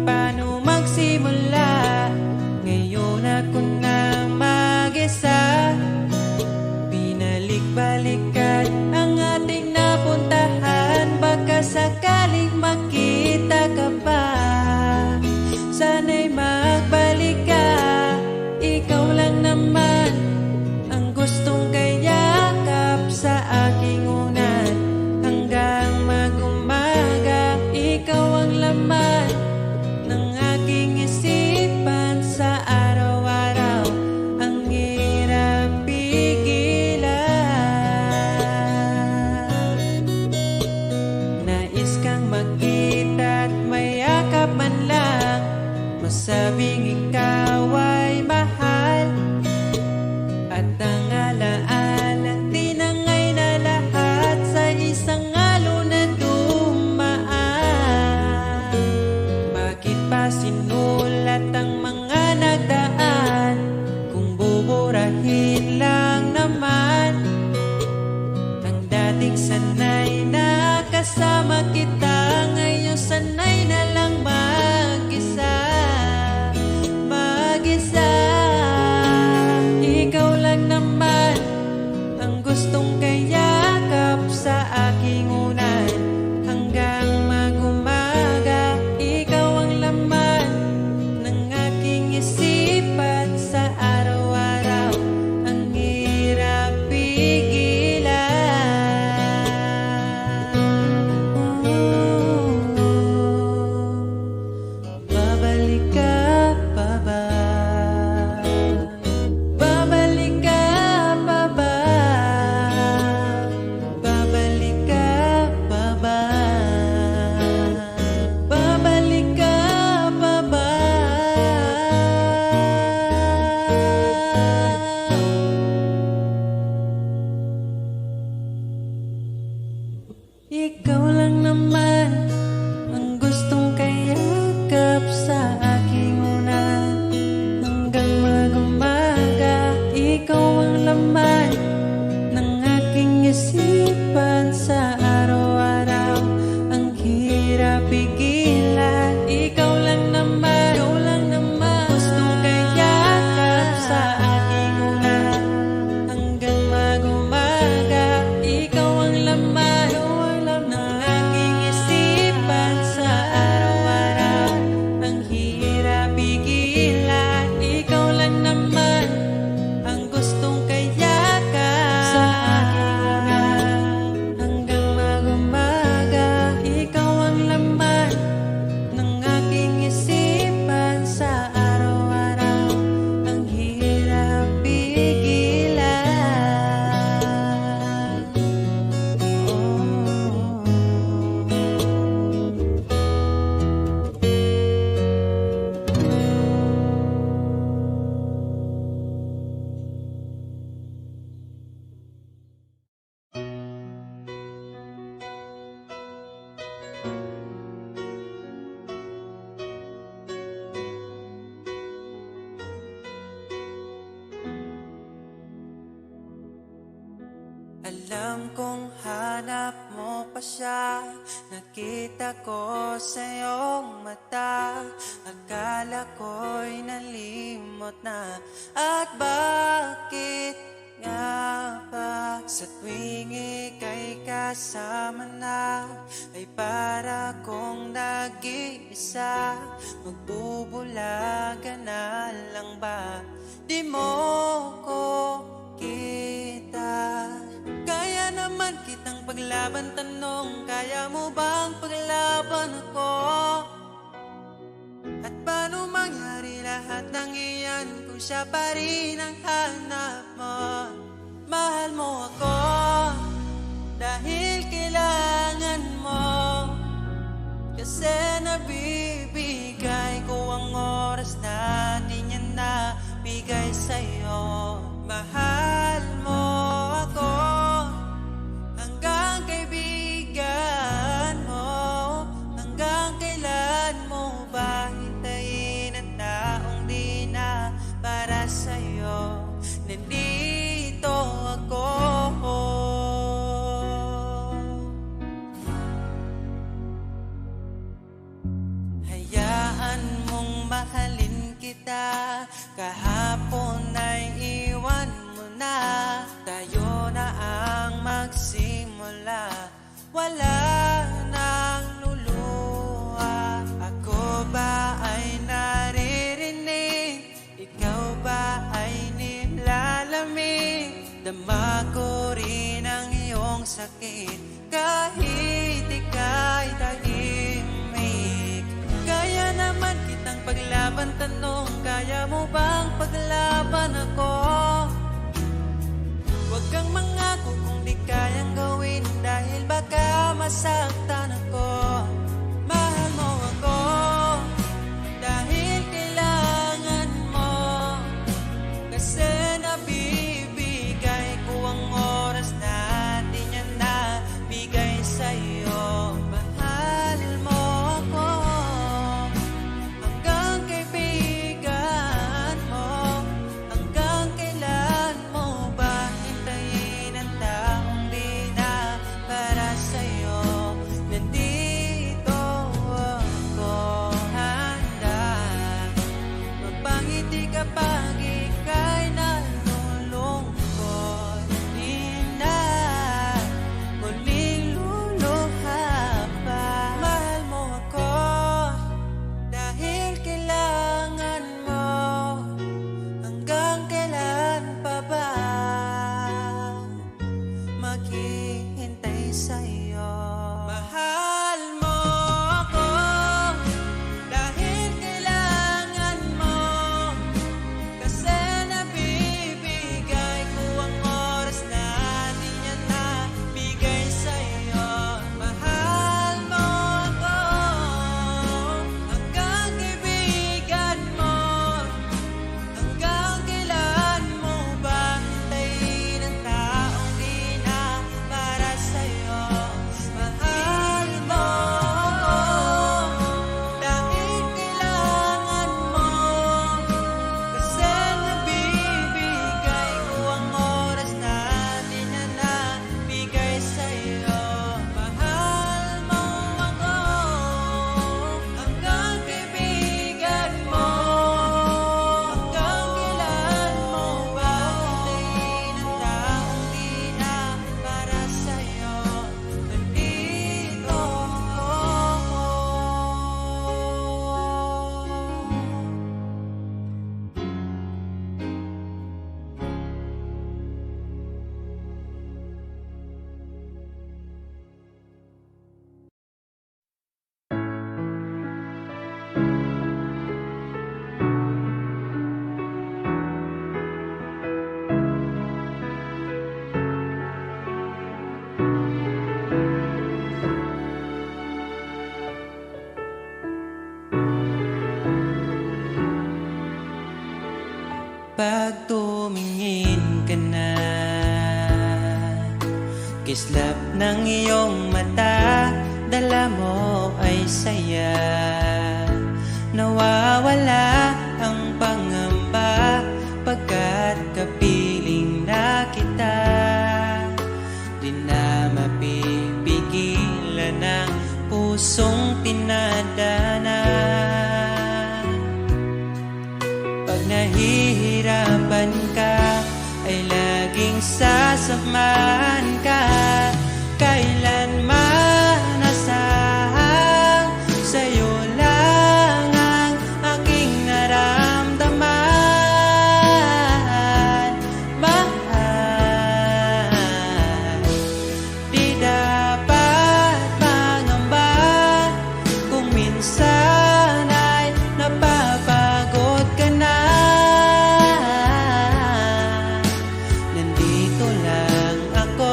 paano magsimula. Ngayon ako na mag-isa, binalik-balikan ang ating napuntahan. Baka sakaling makita ka pa, sana'y magbalik ka. Ikaw lang naman ang gustong kayakap sa aking unan. Hanggang mag-umaga, ikaw ang laman ng aking isipan. Sa araw-araw, ang hirap pigilan. Nais kang magkita at mayakap man lang, masabing ikaw ay mahal. At ang alaala, tinangay na lahat sa isang alon na dumaan. Bakit pa sinulat ang mga nagdaan, kung buburahin lang naman ang dating sanay na kasama kita. Ngayon sanay na lang mag-isa, mag-isa. Ikaw lang naman ang gustong kayakap sa aking unan. Hanggang mag-umaga, ikaw ang laman ng aking isipan. Sa araw-araw, ang hirap pigilan. Babalik ka pa ba? Babalik ka pa ba? Babalik ka pa ba? Babalik ka pa ba? Ikaw lang naman ang gustong kayakap sa aking unan. Hanggang mag-umaga, ikaw ang laman ng aking isipan. Sa araw-araw, ang hirap pigilan. Ikaw lang naman gustong kayakap sa aking unan. Hanggang mag-umaga, ikaw ang laman ng aking isipan. Sa araw-araw, ang hirap pigilan. Ikaw lang naman ang gustong kayakap sa aking unan. Hanggang mag-umaga, ikaw ang laman ng aking isipan. Sa araw-araw, ang hirap pigilan. Alam kong hanap mo pa siya, nakita ko sa iyong mata. Akala ko'y nalimot na, at bakit nga ba sa tuwing ika'y kasama na, ay para kong nag-iisa. Magbubulaga na lang ba? Di mo ko kita. Kaya naman kitang paglaban, tanong, kaya mo bang paglaban ako? At paano mangyari lahat ng iyan kung siya pa rin ang hanap mo? Mahal mo ako dahil kailangan mo, kasi nabibigay ko ang oras natin, yan na bigay sa'yo. Mahal mo ako hanggang kaibigan mo. Hanggang kailan mo ba hintayin ang taong di na para sa'yo? Nandito ako. mahalin kita. Kahapon ay iwan mo na, tayo na ang magsimula. Wala nang luluha. Ako ba ay naririnig? Ikaw ba ay nilalamig? Dama ko rin ang iyong sakit kahit ika'y tahimik. Kaya naman kitang paglaban, tanong, kaya mo bang paglaban ako? Huwag kang mangako kung di kayang gawin, dahil baka masaktan ako. Mahal mo ako dahil kailangan mo, kasi nabibigay ko ang oras na di niya nabigay sa'yo. Mahal mo ako hanggang kaibigan mo. Hanggang kailan mo ba hintayin ang taong di na para sa'yo? Nandito ako handa mapangiti kapag ika'y nalulungkot. Di na muling luluha pa. Mahal mo ako dahil kailangan mo. Hanggang kailan pa ba maghihintay sa'yo? Mahal mo ako dahil kailangan mo, kasi nabibigay ko ang oras na di niya nabigay sa'yo. Mahal mo ako hanggang kaibigan mo. Hanggang kailan mo ba hintayin ang taong di na para sa'yo? Mahal mo ako dahil kailangan mo, kasi nabibigay ko ang oras na di na nabigay sa'yo. Mahal mo ako hanggang kaibigan mo. Hanggang kailan mo ba hintayin ang taong di na para sa'yo? Nandito ako. Pag tumingin ka na, kislap ng iyong mata, dala mo ay saya. Nawawala ang pangamba pagkat kapiling na kita. Di na mapipigilan ang pusong tinadana. Pag nahihirapan ka, ay laging sasamahan ka. Kailanman nasahang sa'yo lang ang aking naramdaman. Mahal, di dapat mangamba kung minsan ay napapagod ka na. Nandito lang ako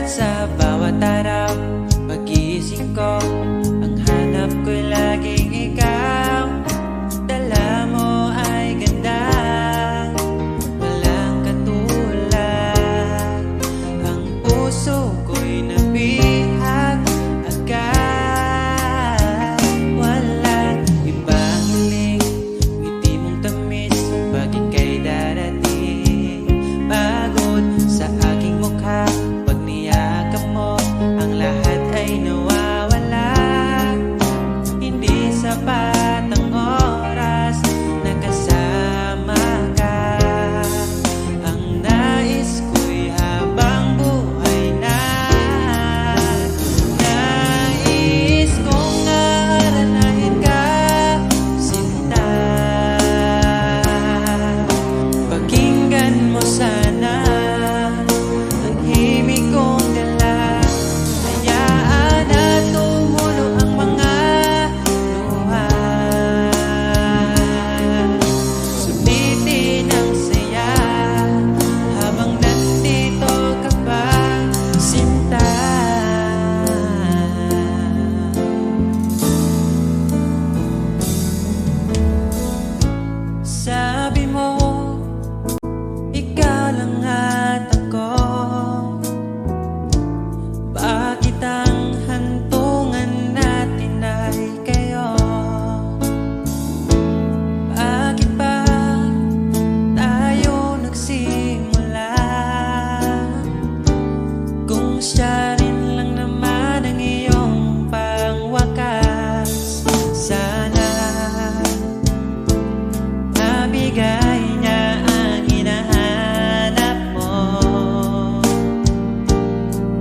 Sa bawat araw, pag-iisip ko, ang hanap ko'y laging ikaw. Dala mo ay ganda, walang katulad. Ang puso ko'y nabihag agad. Walang ibang hiling, ngiti mong tamis pag ika'y darating. Pagod sa aking mukha, pag niyakap mo, ang lahat ay nawawala. Hindi sapat ang oras na kasama ka. Ang nais ko'y habang buhay na. Nais kong aranahin ka, sinta. Pakinggan mo sana ang himig kong dala. Hayaan na tumulo ang mga luha. Sulitin ang saya habang nandito ka pa, sinta. Sabi mo, ikaw lang at ako. Bakit ang hantungan natin ay kayo? Bakit ba tayo nagsimula? Kung siya rin lang naman ang iyong pangwakas, sana nabigay niya ang hinahanap mo.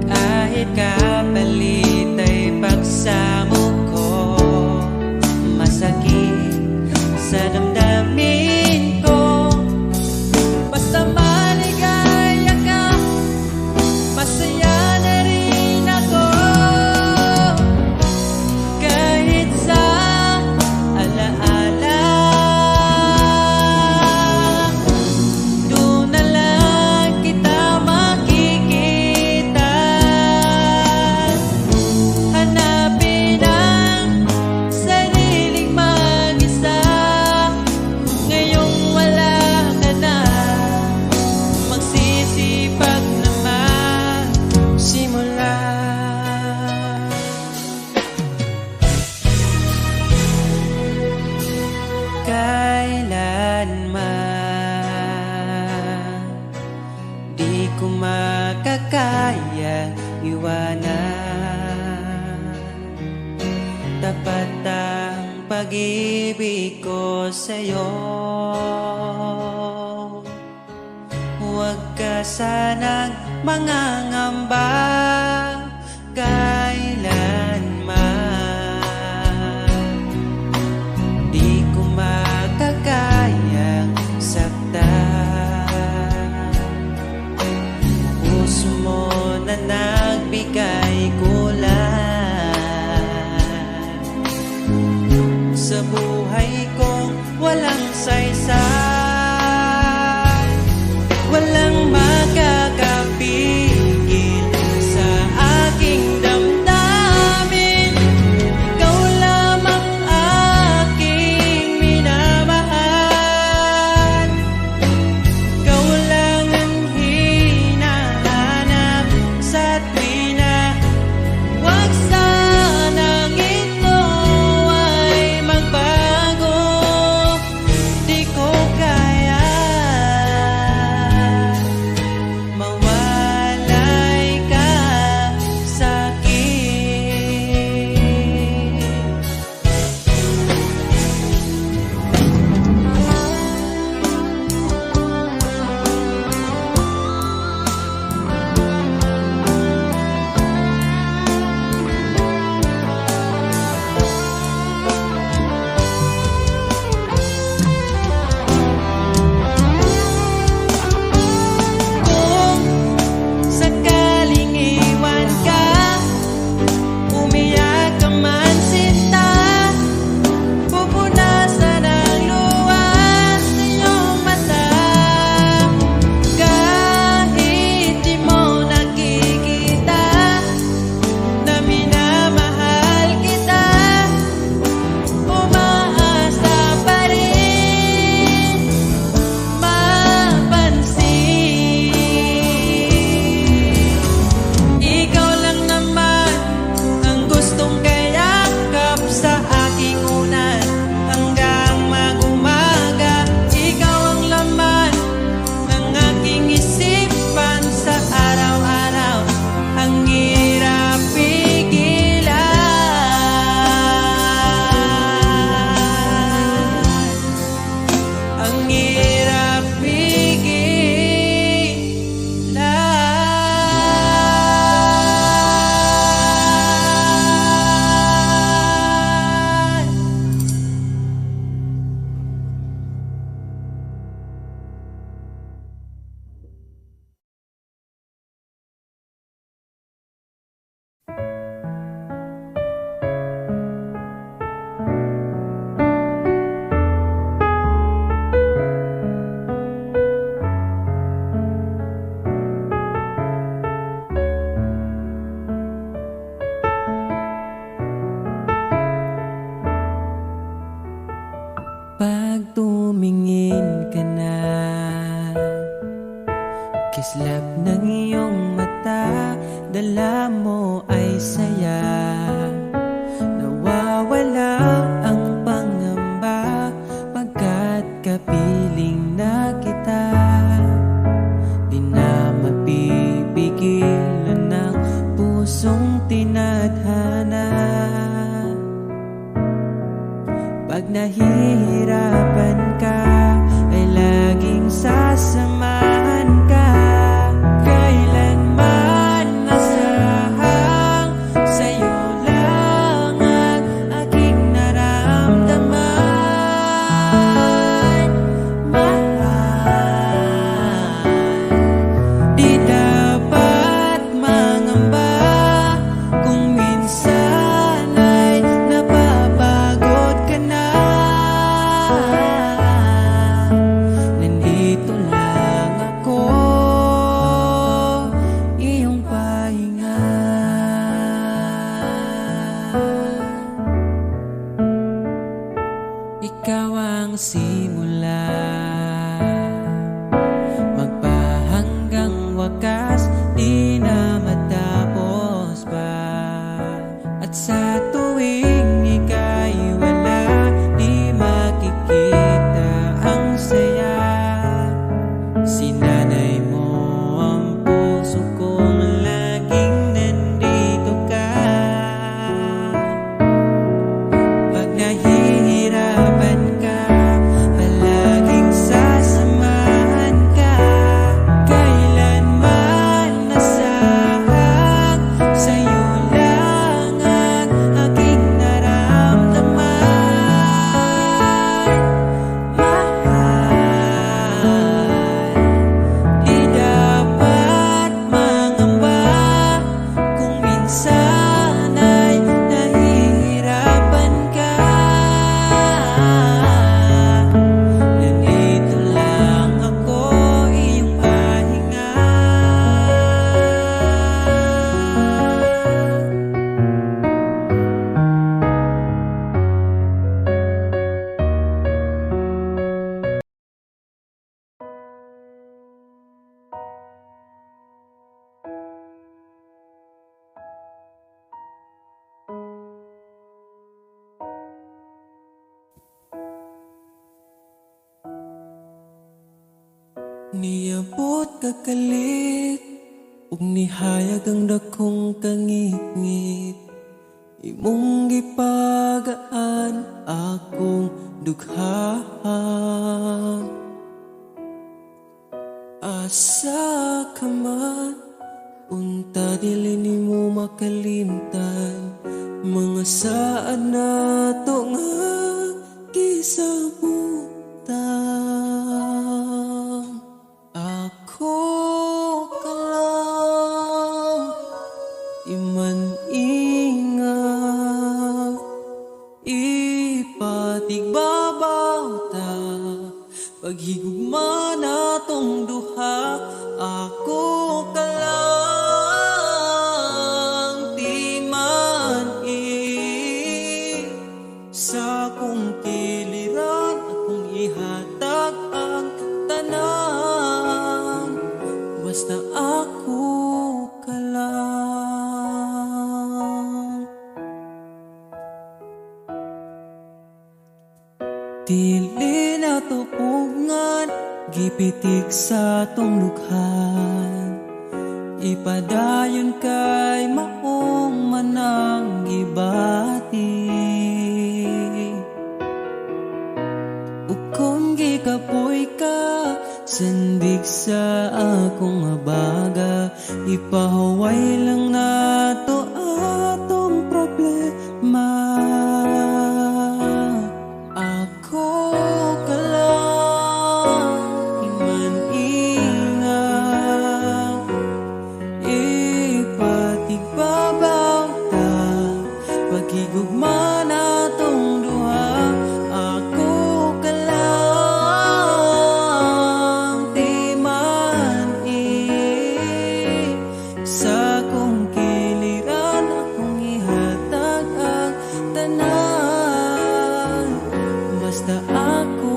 Kahit kapalit ay pagsamo ko, masakit sa damdamin ko. Basta maligaya ka, masaya na rin ako. Kahit sa alaala, doon na lang kita makikita. Hanapin ang sariling mag-isa. Ngayong wala ka na, magsisipag naman simula. Kailanman di ko makakaya iwanan. Tapat ang pag-ibig ko sa'yo. Huwag ka sanang mangangamba kailanman. Di ko makakayang saktan. Puso mo na nagbigay kulan sa buhay kong walang saysay. Walang makakapigil ng iyong mata, dala mo ay saya. Nawawala ang pangamba pagkat kapiling na kita. Di na mapipigilan ng pusong tinadhana. Pag nahihirapan ka, ay laging sasamahan ka. Kailanman nasahang sa'yo lang ang aking naramdaman. Mahal, di dapat mangamba kung minsan ay napapagod ka na. Nandito lang ako, iyong pahinga. Ikaw ang simula, magpahanggang wakas, di na matapos pa. At sa tuwing ika'y wala, di makikita ang saya. Sinanay mo ang puso kong laging nandito ka. Pag nahihirapan ka, palaging sasamahan ka. Kailanman nasahang sa'yo lang ang aking naramdaman. Mahal, di dapat mangamba kung minsan ay nahihirapan ka. Nandito lang ako, iyong pahinga. Niabot kakalit, ug nihayag ang dakong kangit-ngit. Imong gipagaan akong dugha. Asa ka man, unta dili nimo makalimtan. Mga saad na to nga gisabutan. Ako ka lang, iman-ingat, ipatigbabaw ta. Paghigugma na tong duha, ako ka lang, di man sa kong kiliran, akong ihatag ang tanan. Basta ako ka lang. Dili na tupungan, gipitik sa tong lukhan. Ipadayon kay maong manang gibati. Ug kung gikapoy ka, sandig sa akong abaga. Ipahuway lang nato atong problema. Ako ka lang, iman-ingat, ipatigbabaw ta. Paghigugma na tong duha, ako ka lang, di man sa kong kiliran, akong ihatag ang tanan. Basta ako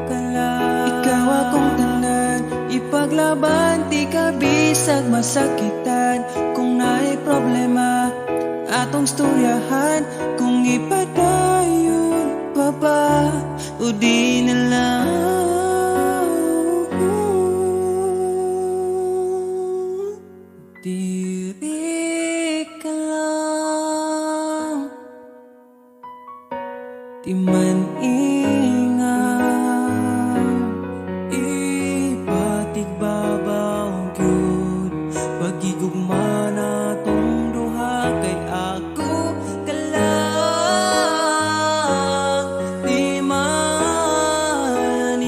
ka lang. Ikaw akong tanan, ipaglaban, di ka bis bisag masakitan kung naay problema atong storyahan kung ipadayon pa ba o di na lang. Diri ka lang, di man ingan, ipatig babaw gyud pagigugma na tong duha kay ako ka lang, di man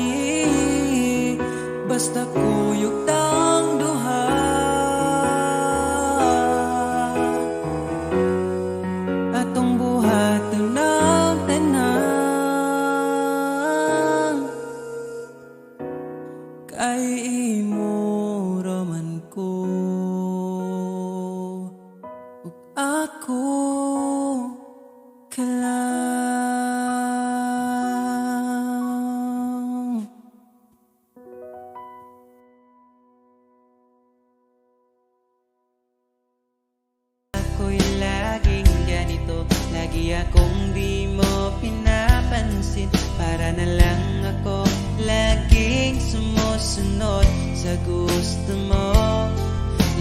basta kuyog tang duha. Atong buhat ng tanan kay imo raman ko ug ako ka lang. Ako'y laging ganito, lagi akong di mo pinapansin. Para na lang ako laging sumusunod sa gusto mo.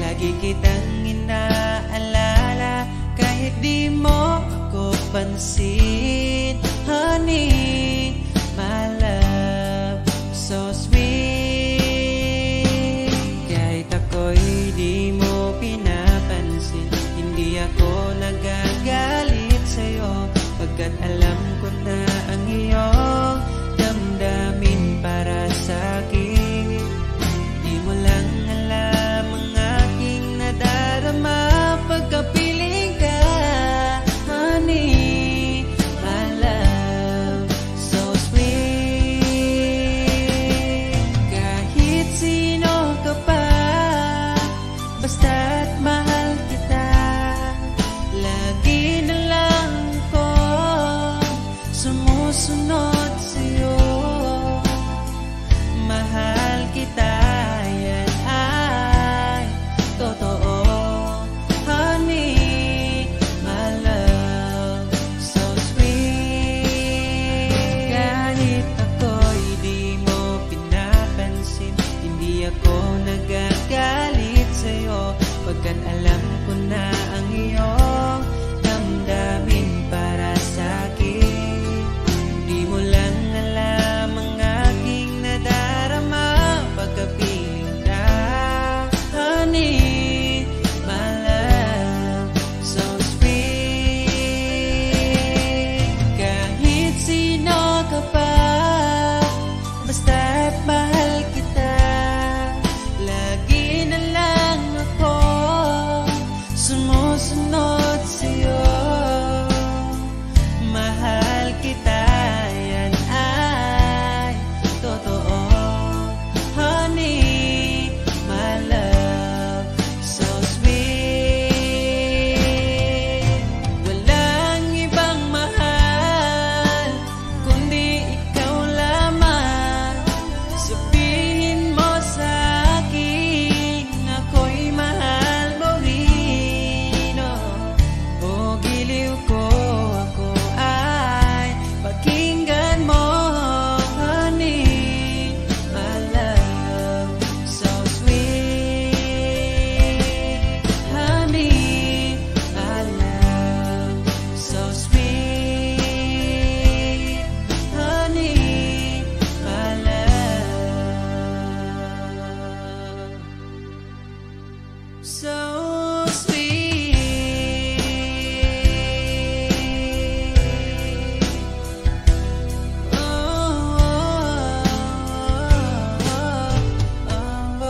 Lagi kitang inaalala kahit di mo ako pansin. Honey, my love, so sweet. Kahit ako'y di mo pinapansin, hindi ako nagagalit sa'yo, pagkat alam ko na ang iyong damdamin para sa'kin. Di mo lang alam ang aking nadarama pagkapiling ka. Honey, my love, so sweet. Kahit sino ka pa, basta't mahal kita, lagi na lang ko sumusunod sa'yo. Mahal kita, yan ay totoo. Honey, my love, so sweet. Kahit ako'y di mo pinapansin, hindi ako nagagalit sa'yo, pagkat alam ko na ang iyong damdamin para sa'kin. Di mo lang alam ang aking nadarama pagkapiling ka. Honey, my love, so sweet. Kahit sino ka pa, basta't mahal kita, lagi na lang ako sumusunod sa'yo. Mahal kita, yan ay totoo. Honey, my love, so sweet. Walang ibang mahal kundi ikaw lamang. Sabihin mo sa akin, ako'y mahal mo rin, oh. O giliw ko, ako ay pakinggan mo. Honey, my love, so sweet. Honey, my love, so sweet. Honey, my love, so sweet. Oh, oh, oh, oh.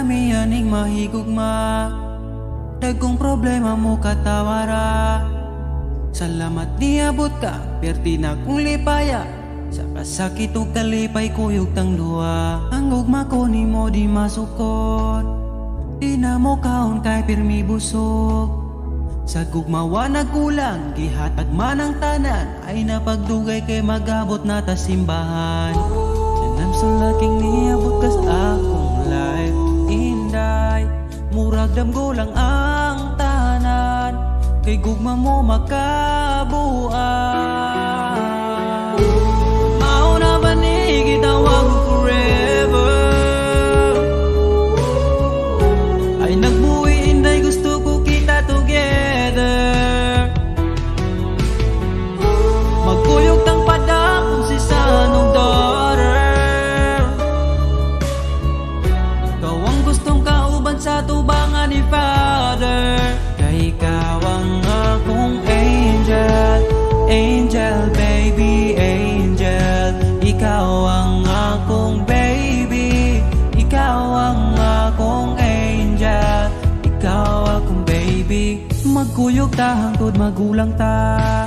nami aning mahigugma, dagkong problema mo katawara. Salamat niabot ka, perti na kong lipaya, sa kasakit o kalipay kuyog tang luwa. Ang ugma ko ni mo di masukot, di na mo kaon kay pirmi busog. Sa gugmawa nagkulang, gihatag man ang tanan, ay napagdugay kay magabot na ta simbahan. Sanam sa laking niabot kas akong life, inday murag damgo lang ang tanan, kay gugma mo makabuan. Mauna ba ni gitawag forever, ay nagbuhi inday gusto ko kita together. Magkuyog tang pada kung si sanong daughter, ikaw ang gustong kauban sa tubangan ni Father. Kay ikaw ang akong angel, angel baby, angel. Ikaw ang akong baby, ikaw ang akong angel, ikaw akong baby. Magkuyog ta hangtod magulang ta,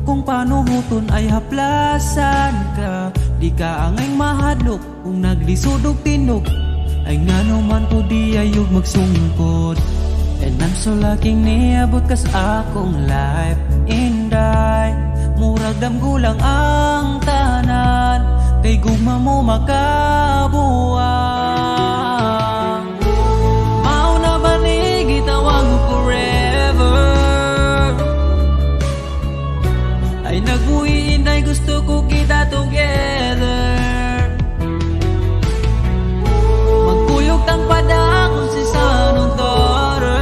kung paano huton ay haplasan ka. Di ka angay mahadlok kung naglisod og tinog, ay ngano man ko di ayog magsungkod. And I'm so lucky niabot kas akong life, inday murag damgulang ang tanan, kay gugma mo makabuang. Mauna ba ni gitawag mo forever, ay nagbuhi inday gusto ko kita together. Magkuyog tang pada kung si sanong daughter,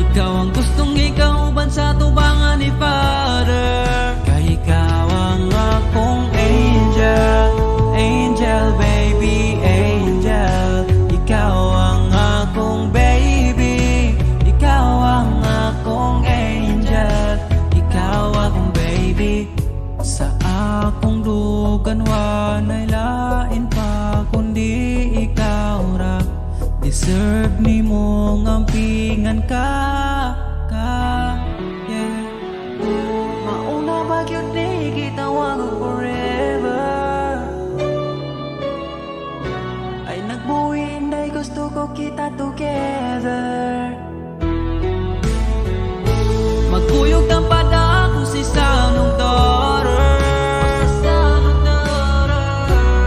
ikaw ang gustong ikauban sa tubangan ni Father. Kay ikaw ang akong angel, angel baby, angel. Ikaw ang akong baby, ikaw ang akong angel, ikaw akong baby. Sa akong dugan wanay lain pa kundi ikaw ra, deserve ni mong ampingan ka, yeah. Mauna ba yun di gitawag forever, ay nagbuhi inday gusto ko kita together. Magkuyog ng pada kung si sanong daughter,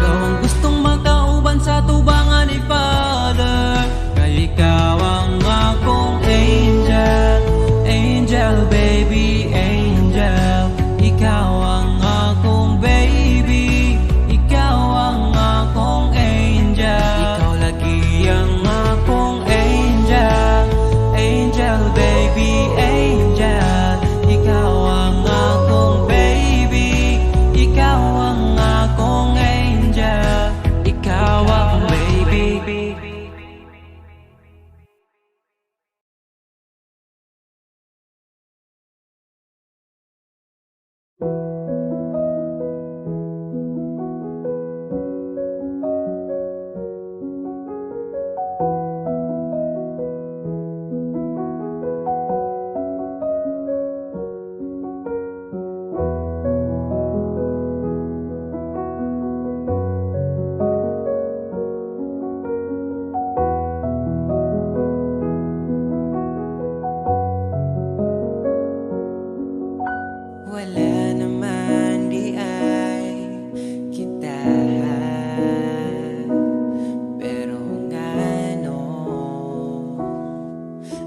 ikaw ang gustong magkauban sa tubangan ni Father. Kay ikaw ang akong angel, angel baby, angel. Ikaw ang akong baby, ikaw ang akong angel. Ikaw lagi ang akong angel, angel baby, angel. Ikaw ang akong baby, ikaw ang akong angel, ikaw ang baby. Wala naman di ay kita, pero ngano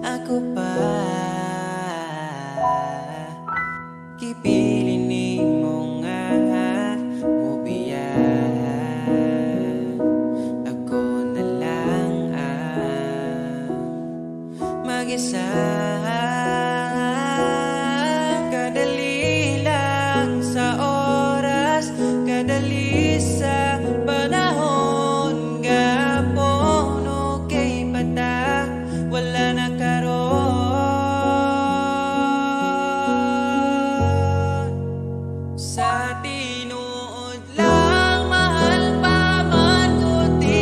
ako pa kipili ni mo nga mo biyan. Ako na lang ang mag-isa, kadali lang sa oras, kadali sa panahon, gapon okay bata, wala na karon. Sa tinuod lang mahal pa man ko ti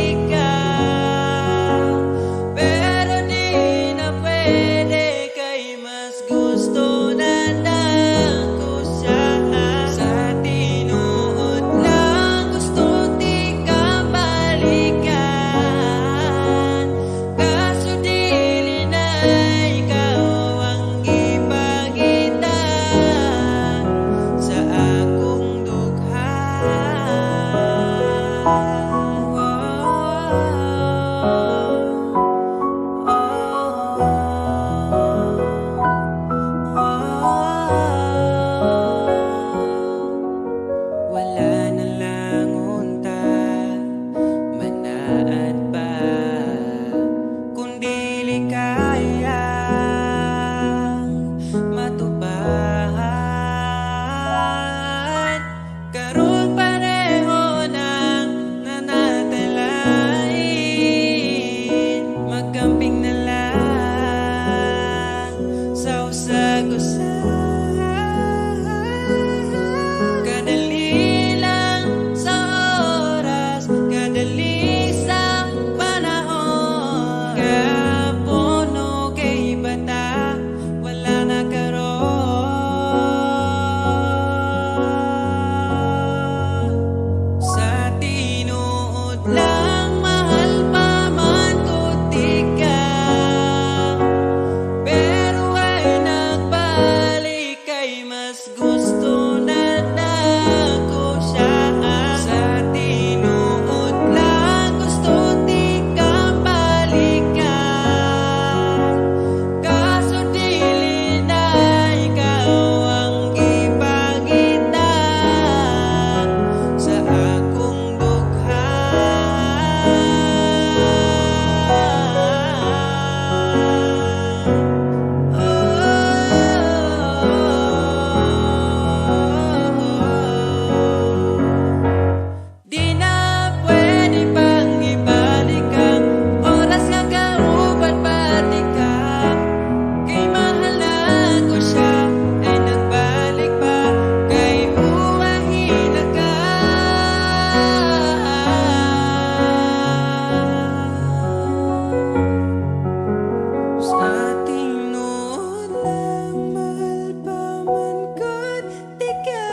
sa ating noon lang, mahal pa man ko't di ka,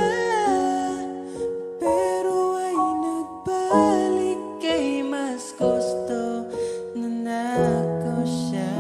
pero ay nagbalik kay mas gusto na nako siya.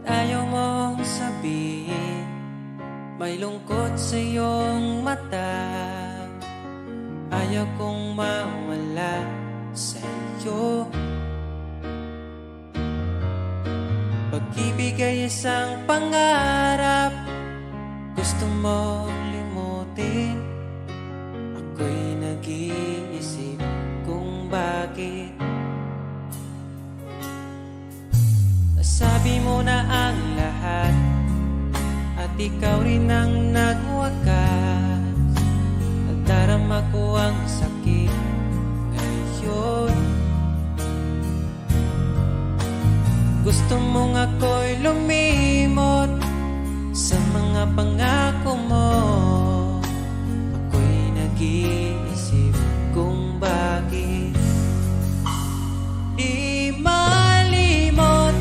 ayaw mong sabihin, may lungkot sa iyong mata. Ayaw kong mawala sa iyo. Pag-ibig ay isang pangarap, gusto mong limutin. Ako'y nag-iisip kung bakit. Nasabi mo na ang lahat at ikaw rin ang nagwakas. Nadarama ko ang sakit ngayon. Gusto mong ako'y lumimot sa mga pangako mo. Ako'y nag-iisip kung bakit di malimot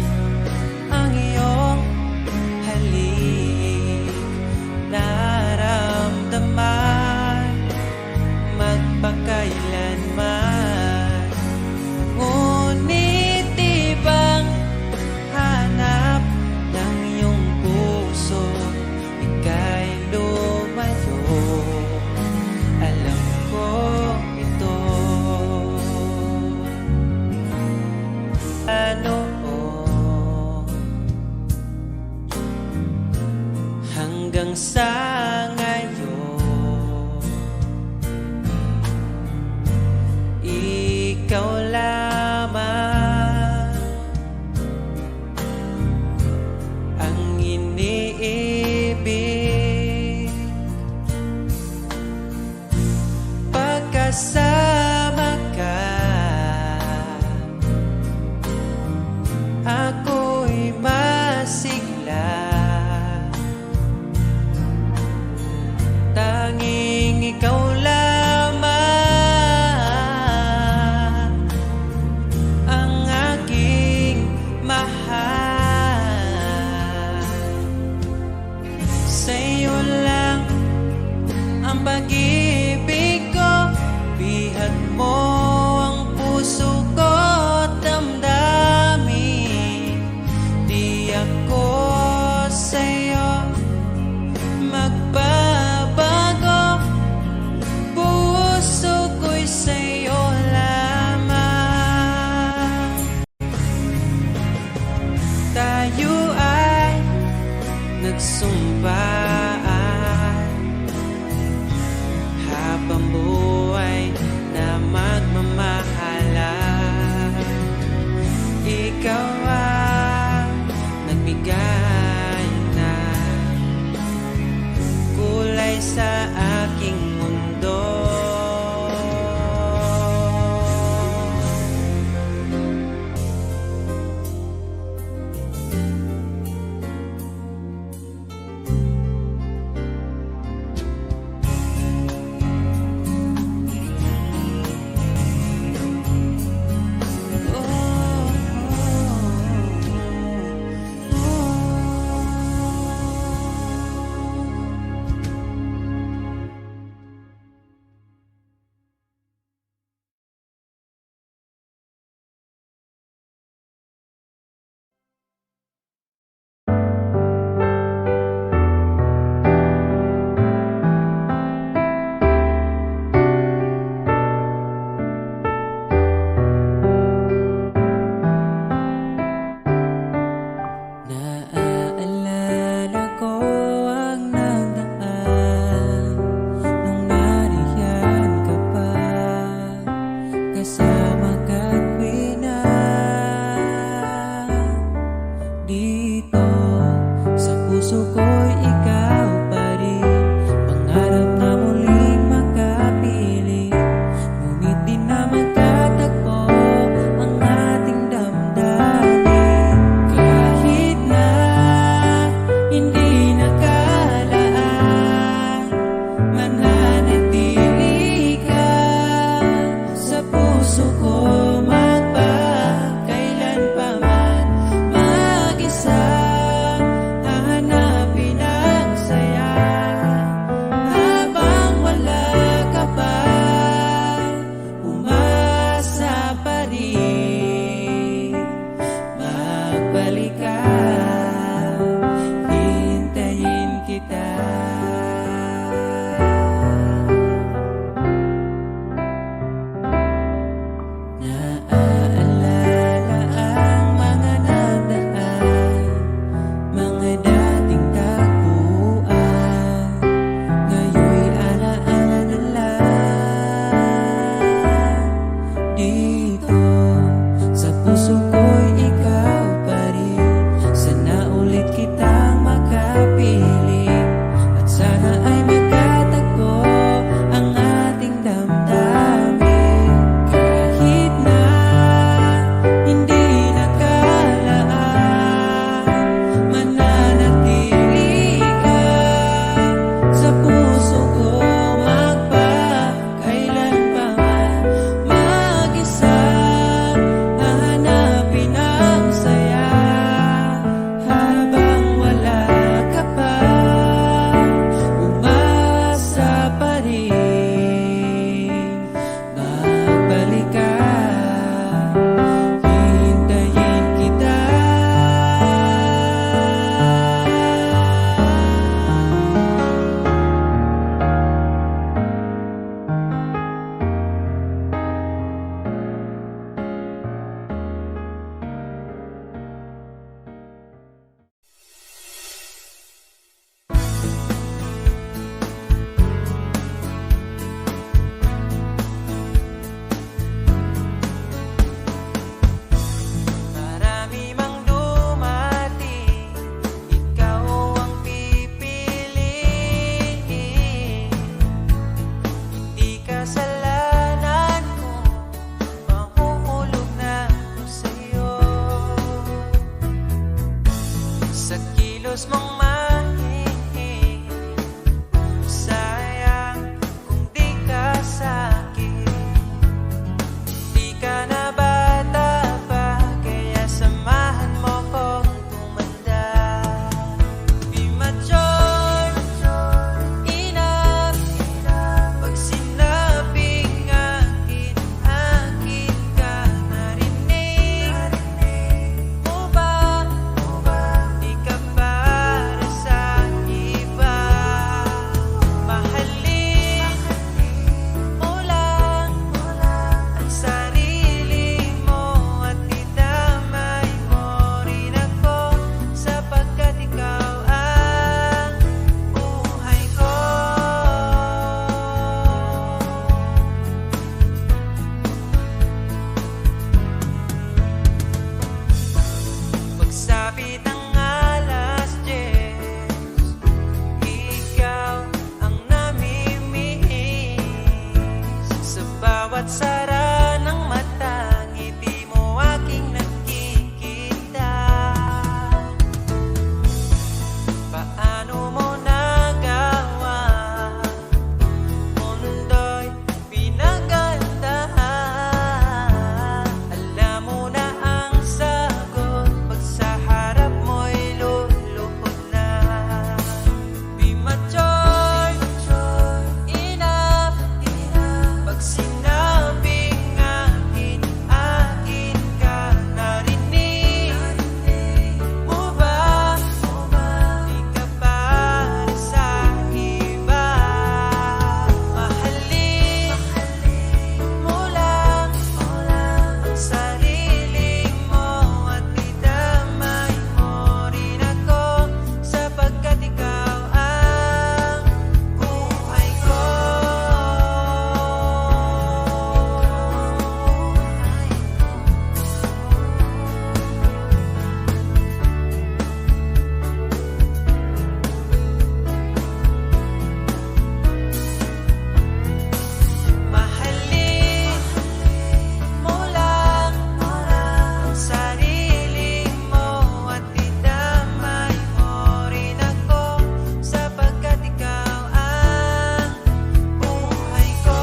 ang iyong halik. Naramdaman magpakailanman. Ngunit ibang hanap ng iyong puso, ika'y lumayo. Alam ko ito. Ano hanggang sa ngayon, ikaw lamang ang iniibig. Pagkasama ka, ako'y masigla. Tanging ikaw lamang ang aking mahal. Sa'yo lang ang pag-ibig ko, bihag mo ang puso ko't damdamin. Di ako sa'yo magbabago, puso ko'y sa'yo lamang. Tayo ay nagsumpaan habang buhay na magmamahalan. Ikaw ang nagbigay ng kulay sa aking mundo. sa kilos mong mahihing. Sayang kung di ka sa'kin. Di ka na bata pa, kaya samahan mo kong tumanda. Di mature enough pag sinabing akin, akin ka. Narinig mo ba? Di ka para sa iba. Mahalin mo lang ang sarili mo at idamay mo rin ako, sapagkat ikaw ang buhay ko. Pagsapit ng alas 10, ikaw ang namimiss. Sa bawat sara ng mata, ngiti mo aking nakikita. Paano mo nagawa? Mundo'y pinagandahan. Alam mo na ang sagot, pag sa harap mo'y luluhod na. Di mature enough pag sinabing akin, akin ka. Narinig mo ba? Di ka para sa iba. Mahalin mo lang ang sarili mo at idamay mo rin ako, sapagkat ikaw ang buhay ko. Mahalin mo lang ang sarili mo at idamay mo rin ako, sapagkat ikaw ang buhay ko.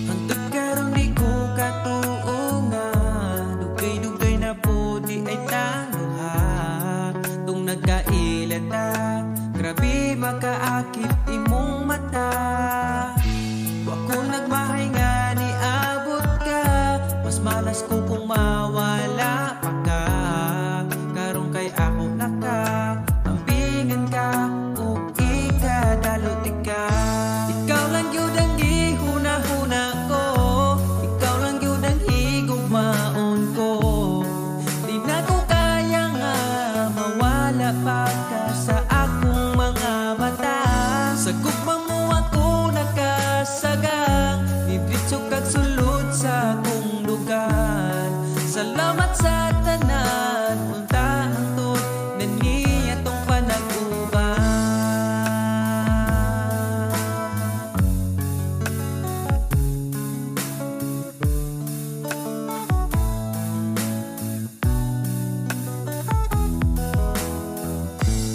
Hangtod karon di ko katuo nga, dugay-dugay na puti ay tanuha. Tung nagkailata, grabe makaakit imong mata. Wa ko nagmahay nga ni abot ka, mas malas ko kung mawala pa ka. Karong kay ako naka ambingan ka, o ikadalot ka. Ikaw lang yun ang gihuna-huna ko, ikaw lang yun ang higugmaon ko. Di na ko kaya nga mawala pa ka sa akong mga mata. Sa gugmang mo ako nakasagang, bibitsog kag sulod sa akong lugar. Salamat sa tanan, unta hangtod na niya tong panag-uban.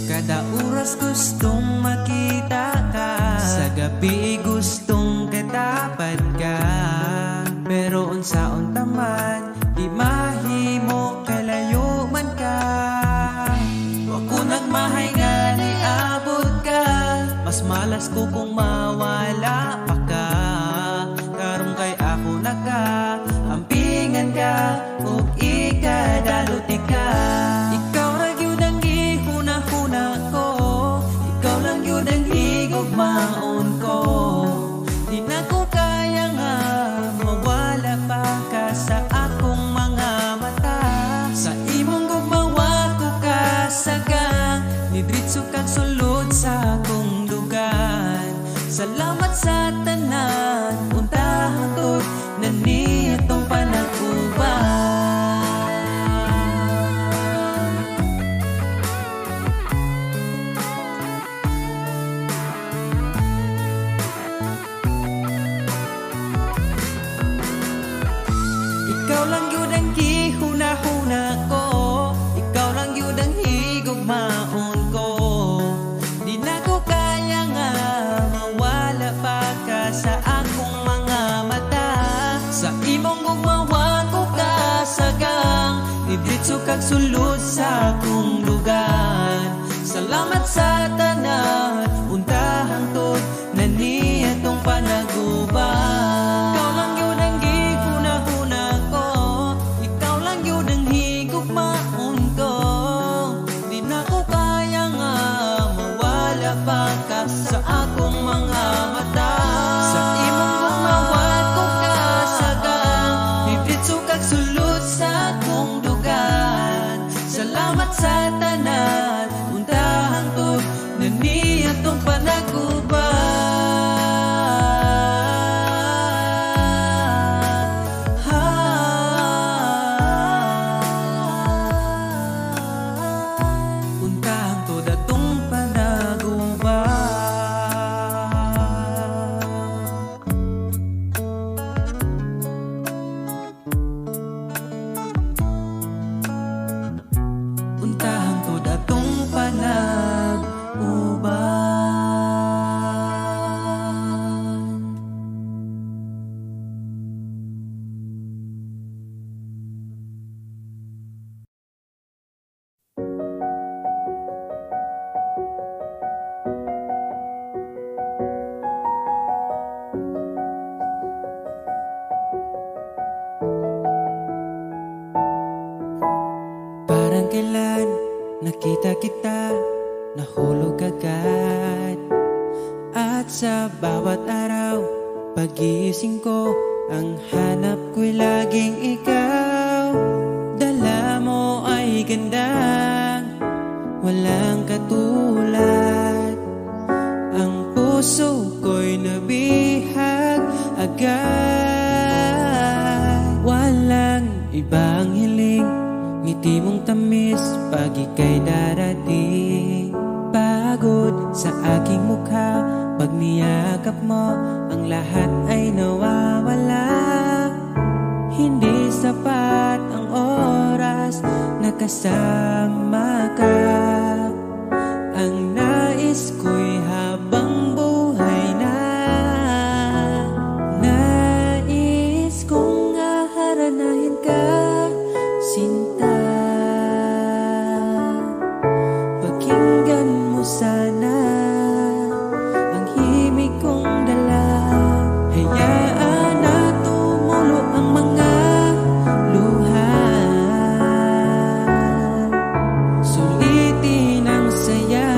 Kada oras gustong makita ka, sa gabi gustong katapad ka. Pero unsa-unta man, di mahimo kalayo man ka. Wa ko nagmahay nga ni abot ka, mas mas malas ko kung mawala pa ka. Karon kay ako nagka-ampingan ka, ug ikadaluti ka. Ikaw ra gyud ang gihuna-huna ko, ikaw lang gyud ang higugmaon ko. Di na ko kaya nga mawala pa ka sa akong mga mata. Sa imong gugmawa ko kasagang, nidritso kag sulod sa akong dugan. Salamat sa tanan, untahang tod na nitong panag-uban. Ikaw lang yun ang gihuna-huna ko, ikaw lang yun ang higugmaon ko. Di na ko kaya nga mawala pa ka sa akong mga mata. Sa imong gugmawa ko kasagang, nidritso kag sulod sa akong lugar. Salamat sa tanan, untahang tod na nitong panag-uban. Ikaw lang yun ang gihuna-huna ko, ikaw lang yun ang higugmaon ko. Di na ko kaya nga mawala pa ka sa akong mga mata. Sa imong gumawa ko kasagang, nidritso kag sulod sa akong dugan. Salamat sa tanan, untahang tod na nitong panag-uban. Untahang tod atong panag-uban. Untahang tod atong panag-uban. Parang kailan nakita kita, nahulog agad. At sa bawat araw, pagising ko, ang hanap ko'y laging ikaw. Dala mo ay gandang, walang katulad. Ang puso ko'y nabihag agad. Walang ibang hiling, ngiti mong tamis pag ika'y darating. Pagod sa aking mukha, pag niyakap mo, ang lahat ay nawawala. Hindi sapat ang oras na kasama ka. Ang nais ko'y habang buhay na. Nais kong aharanahin ka, sinta. Pakinggan mo sana ang himig kong dala. Hayaan na tumulo ang mga luha. Sulitin ang saya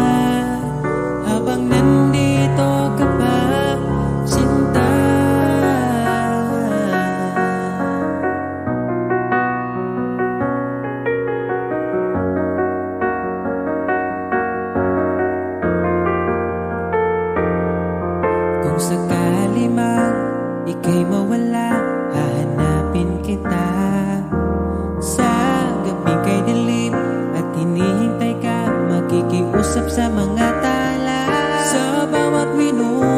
habang nandito ka pa, sinta. Kung sakali man ika'y mawala, hahanapin kita. Sa gabing kay dilim at hinihintay ka, makikiusap sa mga tala. Sa bawat minuto